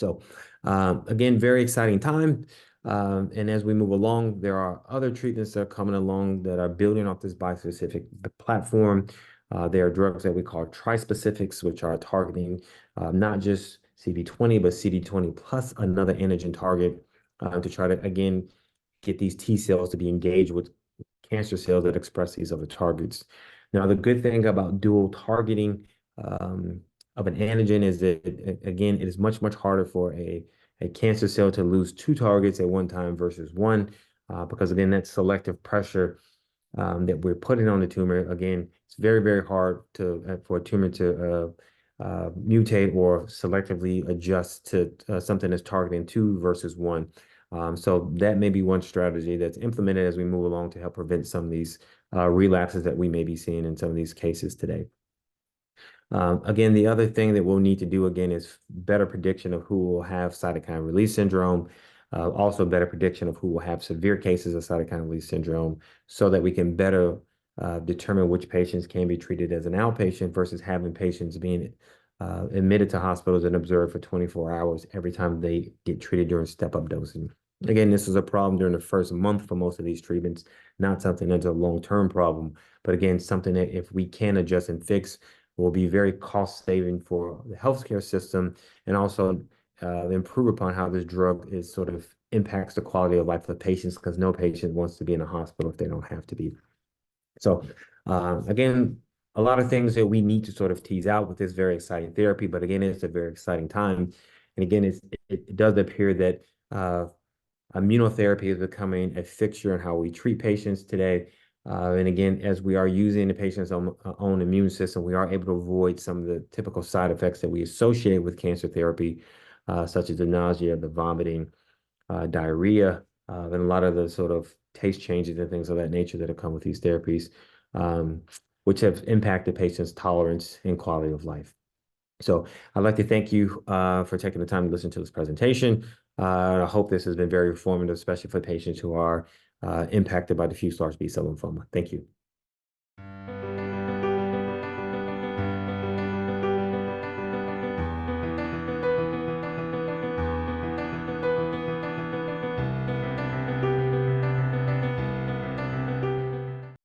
So again, very exciting time. And as we move along, there are other treatments that are coming along that are building off this bispecific platform. There are drugs that we call trispecifics, which are targeting not just CD20, but CD20 plus another antigen target to try to, again, get these T cells to be engaged with cancer cells that express these other targets. Now, the good thing about dual targeting of an antigen is that, again, it is much, much harder for a cancer cell to lose two targets at one time versus one, because, again, that selective pressure that we're putting on the tumor, again, it's very, very hard for a tumor to mutate or selectively adjust to something that's targeting two versus one. So that may be one strategy that's implemented as we move along to help prevent some of these relapses that we may be seeing in some of these cases today. Again, the other thing that we'll need to do again is better prediction of who will have cytokine release syndrome, also better prediction of who will have severe cases of cytokine release syndrome so that we can better determine which patients can be treated as an outpatient versus having patients being admitted to hospitals and observed for 24 hours every time they get treated during step-up dosing. Again, this is a problem during the first month for most of these treatments, not something that's a long-term problem, but again, something that if we can adjust and fix, will be very cost-saving for the healthcare system and also improve upon how this drug is sort of impacts the quality of life of patients because no patient wants to be in a hospital if they don't have to be. So again, a lot of things that we need to sort of tease out with this very exciting therapy, but again, it's a very exciting time. And again, it does appear that immunotherapy is becoming a fixture in how we treat patients today. And again, as we are using the patient's own immune system, we are able to avoid some of the typical side effects that we associate with cancer therapy, such as the nausea, the vomiting, diarrhea, and a lot of the sort of taste changes and things of that nature that have come with these therapies, which have impacted patients' tolerance and quality of life. So I'd like to thank you for taking the time to listen to this presentation. I hope this has been very informative, especially for patients who are impacted by diffuse large B-cell lymphoma. Thank you.